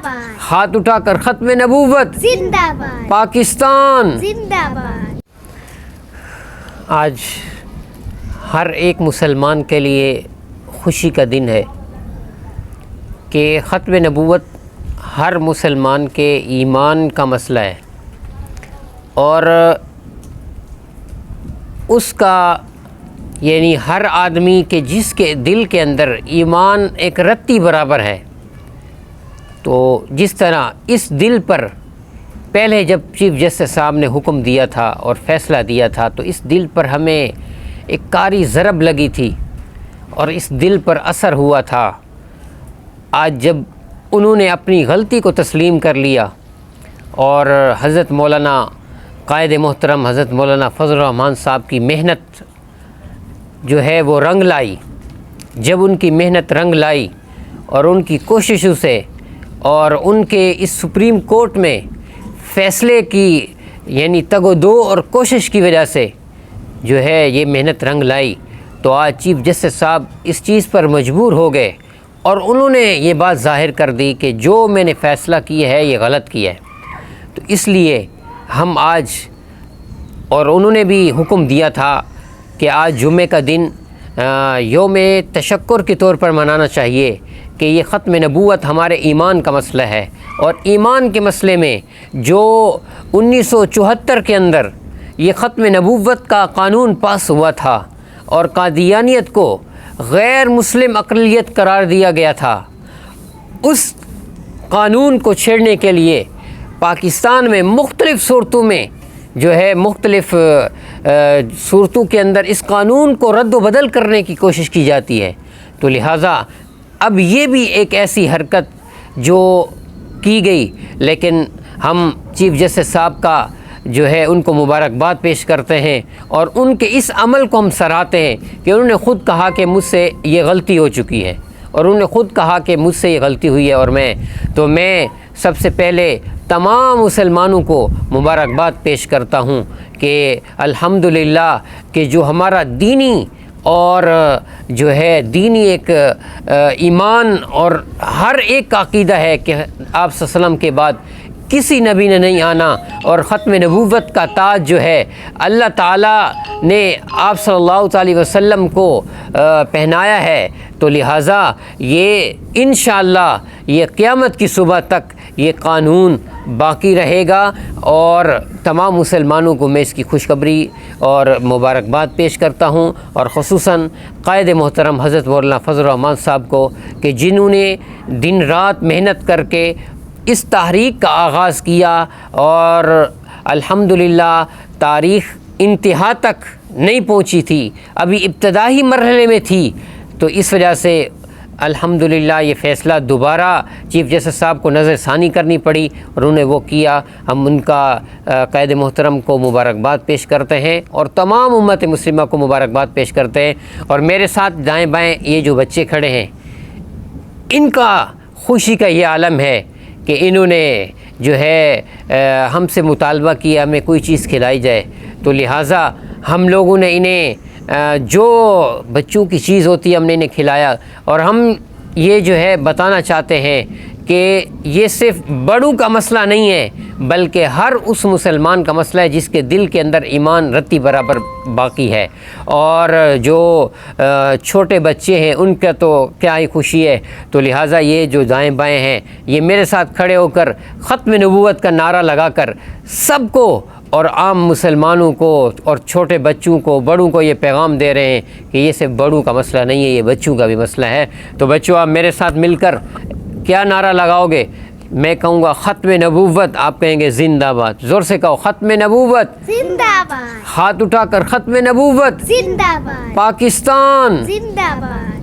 باد، ہاتھ اٹھا کر ختم نبوت زندہ باد، پاکستان زندہ باد۔ آج ہر ایک مسلمان کے لیے خوشی کا دن ہے کہ ختم نبوت ہر مسلمان کے ایمان کا مسئلہ ہے، اور اس کا یعنی ہر آدمی کے جس کے دل کے اندر ایمان ایک رتی برابر ہے، تو جس طرح اس دل پر پہلے جب چیف جسٹس صاحب نے حکم دیا تھا اور فیصلہ دیا تھا تو اس دل پر ہمیں ایک کاری ضرب لگی تھی اور اس دل پر اثر ہوا تھا۔ آج جب انہوں نے اپنی غلطی کو تسلیم کر لیا اور حضرت مولانا قائد محترم حضرت مولانا فضل الرحمان صاحب کی محنت جو ہے وہ رنگ لائی، جب ان کی محنت رنگ لائی اور ان کی کوششوں سے اور ان کے اس سپریم کورٹ میں فیصلے کی یعنی تگ و دو اور کوشش کی وجہ سے جو ہے یہ محنت رنگ لائی، تو آج چیف جسٹس صاحب اس چیز پر مجبور ہو گئے اور انہوں نے یہ بات ظاہر کر دی کہ جو میں نے فیصلہ کیا ہے یہ غلط کیا ہے۔ تو اس لیے ہم آج، اور انہوں نے بھی حکم دیا تھا کہ آج جمعے کا دن یوم تشکر کے طور پر منانا چاہیے کہ یہ ختم نبوت ہمارے ایمان کا مسئلہ ہے، اور ایمان کے مسئلے میں جو 1974 کے اندر یہ ختم نبوت کا قانون پاس ہوا تھا اور قادیانیت کو غیر مسلم اقلیت قرار دیا گیا تھا، اس قانون کو چھیڑنے کے لیے پاکستان میں مختلف صورتوں میں جو ہے مختلف صورتوں کے اندر اس قانون کو رد و بدل کرنے کی کوشش کی جاتی ہے۔ تو لہٰذا اب یہ بھی ایک ایسی حرکت جو کی گئی، لیکن ہم چیف جسٹس صاحب کا جو ہے ان کو مبارکباد پیش کرتے ہیں اور ان کے اس عمل کو ہم سراہتے ہیں کہ انہوں نے خود کہا کہ مجھ سے یہ غلطی ہو چکی ہے، اور انہوں نے خود کہا کہ مجھ سے یہ غلطی ہوئی ہے، اور میں سب سے پہلے تمام مسلمانوں کو مبارکباد پیش کرتا ہوں کہ الحمدللہ کہ جو ہمارا دینی اور جو ہے دینی ایک ایمان اور ہر ایک کا عقیدہ ہے کہ آپ صلی اللہ علیہ وسلم کے بعد کسی نبی نے نہیں آنا، اور ختم نبوت کا تاج جو ہے اللہ تعالیٰ نے آپ صلی اللہ علیہ وسلم کو پہنایا ہے، تو لہٰذا یہ انشاءاللہ یہ قیامت کی صبح تک یہ قانون باقی رہے گا، اور تمام مسلمانوں کو میں اس کی خوشخبری اور مبارکباد پیش کرتا ہوں، اور خصوصاً قائد محترم حضرت مولانا فضل الرحمان صاحب کو کہ جنہوں نے دن رات محنت کر کے اس تحریک کا آغاز کیا، اور الحمدللہ تاریخ انتہا تک نہیں پہنچی تھی، ابھی ابتدائی مرحلے میں تھی، تو اس وجہ سے الحمدللہ یہ فیصلہ دوبارہ چیف جسٹس صاحب کو نظر ثانی کرنی پڑی اور انہوں نے وہ کیا۔ ہم ان کا قائد محترم کو مبارکباد پیش کرتے ہیں اور تمام امت مسلمہ کو مبارکباد پیش کرتے ہیں، اور میرے ساتھ دائیں بائیں یہ جو بچے کھڑے ہیں ان کا خوشی کا یہ عالم ہے کہ انہوں نے جو ہے ہم سے مطالبہ کیا ہمیں کوئی چیز کھلائی جائے، تو لہٰذا ہم لوگوں نے انہیں جو بچوں کی چیز ہوتی ہے ہم نے انہیں کھلایا، اور ہم یہ جو ہے بتانا چاہتے ہیں کہ یہ صرف بڑوں کا مسئلہ نہیں ہے بلکہ ہر اس مسلمان کا مسئلہ ہے جس کے دل کے اندر ایمان رتی برابر باقی ہے، اور جو چھوٹے بچے ہیں ان کا تو کیا ہی خوشی ہے۔ تو لہٰذا یہ جو دائیں بائیں ہیں یہ میرے ساتھ کھڑے ہو کر ختم نبوت کا نعرہ لگا کر سب کو اور عام مسلمانوں کو اور چھوٹے بچوں کو بڑوں کو یہ پیغام دے رہے ہیں کہ یہ صرف بڑوں کا مسئلہ نہیں ہے، یہ بچوں کا بھی مسئلہ ہے۔ تو بچوں آپ میرے ساتھ مل کر کیا نعرہ لگاؤ گے؟ میں کہوں گا ختم نبوت، آپ کہیں گے زندہ باد، زور سے کہو ختم نبوت زندہ باد، ہاتھ اٹھا کر ختم نبوت زندہ باد، پاکستان زندہ باد۔